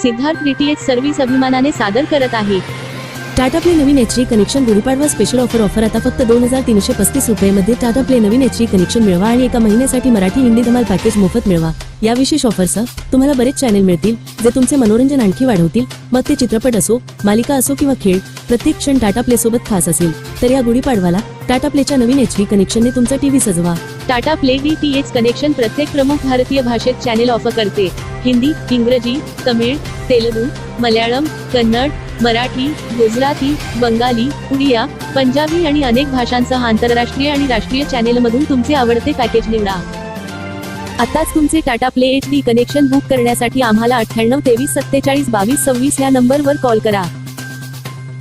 Siddharth DTH service अभिमानाने सादर करत आहे। टाटा प्ले नवीन HD connection Gudi Padwa special offer आता फक्त 2335 रुपये टाटा प्ले नवीन HD कनेक्शन मिळवा आणि एका महिन्यासाठी मराठी हिंदी धमाल पॅकेज मोफत मिळवा। या विशेष ऑफरसह तुम्हाला बरेच चॅनेल मिळतील जे तुमचे मनोरंजन आणखी वाढवतील, मग ते चित्रपट असो, मालिका असो किंवा खेळ, प्रत्येक क्षण टाटा प्ले सोबत खास असेल। तर या गुढीपाडवाला टाटा प्लेच्या नवीन HD कनेक्शनने तुमचा टीव्ही सजवा। टाटा प्ले डीटीएच कनेक्शन प्रत्येक प्रमुख भारतीय भाषेत चॅनेल ऑफर करते। हिंदी, इंग्रजी, तमिळ, तेलुगू, मल्याळम, कन्नड, मराठी, गुजराती, बंगाली, उडिया, पंजाबी आणि अनेक भाषांसह आंतरराष्ट्रीय आणि राष्ट्रीय चॅनेलमधून तुमचे आवडते पॅकेज निवडा। आताच तुमचे Tata play HD connection book करण्यासाठी आम्हाला 98 23 47 22 26 या नंबरवर कॉल करा।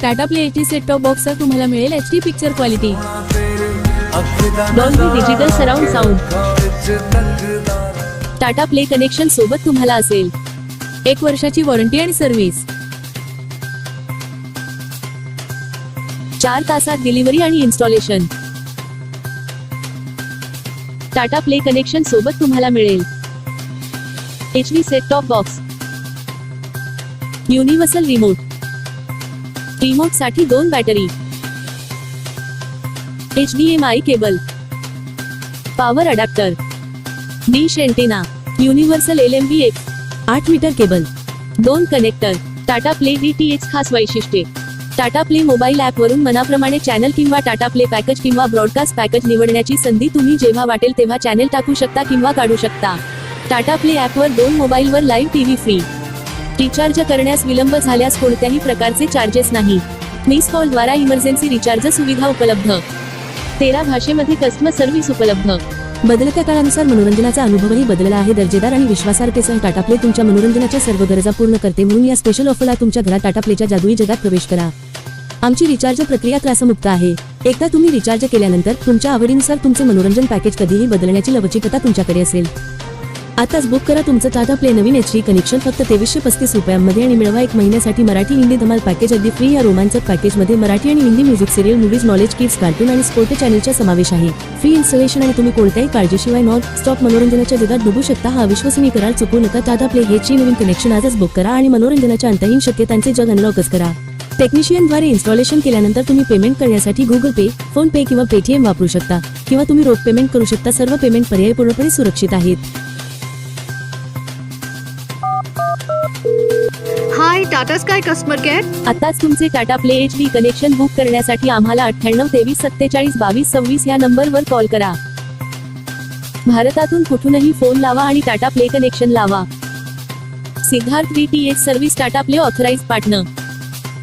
Tata play HD set top box तुम्हाला मिळेल HD picture quality, Dolby digital surround sound. Tata play connection सोबत तुम्हाला असेल 1 वर्षाची वॉरंटी आणि सर्व्हिस, 4 तासात डिलिव्हरी आणि इन्स्टॉलेशन। टाटा प्ले कनेक्शन सोबत तुम्हाला मिळेल HD set top box, universal remote साठी 2 battery, HDMI cable, power adapter, dish antenna, universal LMVX, 8 metre cable, 2 connector. Tata play DTH खास वैशिष्ट्ये। टाटा प्ले मोबाईल ऍप वरून मनाप्रमाणे चॅनल किंवा टाटा प्ले पॅकेज किंवा ब्रॉडकास्ट पॅकेज निवडण्याची संधी। तुम्ही जेव्हा वाटेल तेव्हा चॅनल टाकू शकता किंवा काढू शकता। टाटा प्ले ऍप वर 2 मोबाईलवर लाईव्ह टीव्ही फ्री। रिचार्ज करण्यास विलंब झाल्यास कोणत्याही प्रकारचे चार्जेस नाही। मिस कॉल द्वारा इमर्जन्सी रिचार्ज सुविधा उपलब्ध। 13 भाषेमध्ये कस्टमर सर्व्हिस उपलब्ध। बदलत्या काळानुसार मनोरंजनाचा अनुभवही बदलला आहे। दर्जेदार आणि विश्वासार्हतेसह टाटा प्ले तुमच्या मनोरंजनाच्या सर्व गरजा पूर्ण करते, म्हणून या स्पेशल ऑफरला तुमच्या घरात टाटा प्लेच्या जादुई जगात प्रवेश करा। आमची रिचार्ज प्रक्रिया त्रासमुक्त आहे। एकदा तुम्ही रिचार्ज केल्यानंतर तुमच्या आवडीनुसार तुमचे मनोरंजन पॅकेज कधीही बदलण्याची लवचिकता तुमच्याकडे असेल। आताच बुक करा तुमचं टाटा प्ले नवीन HD कनेक्शन फक्त 2335 रुपयांमध्ये आणि मिळवा 1 महिन्यासाठी मराठी हिंदी धमाल पॅकेज अगदी फ्री। या रोमांचक पॅकेजमध्ये मराठी आणि Hindi music, serial, movies, knowledge, kids, cartoon आणि स्पोर्ट चॅनलचा समावेश आहे। फ्री इन्स्टॉलेशन आणि तुम्ही कोणत्याही काळजीशिवाय नॉन स्टॉप मनोरंजनाच्या जगात डुबू शकता। हा विश्वसनीय करार चुकू नका। टाटा प्ले HD नवीन कनेक्शन आजच बुक करा आणि मनोरंजनाच्या अंतहीन शक्यतांचे जग अनलॉकच करा। टेक्निशियनद्वारे इन्स्टॉलेशन केल्यानंतर तुम्ही पेमेंट करण्यासाठी गुगल पे, फोन पे किंवा पेटीएम वापरू शकता किंवा तुम्ही रोख पेमेंट करू शकता। सर्व पेमेंट पर्याय पूर्णपणे सुरक्षित आहेत। हाय टाटा स्काय कस्टमर केअर। आताच तुमचे Tata play HD connection book करण्यासाठी आम्हाला 98 23 47 22 26 या नंबरवर कॉल करा। भारतातून कुठूनही फोन लावा आणि टाटा प्ले कनेक्शन लावा। Siddharth DTH service Tata play authorised partner.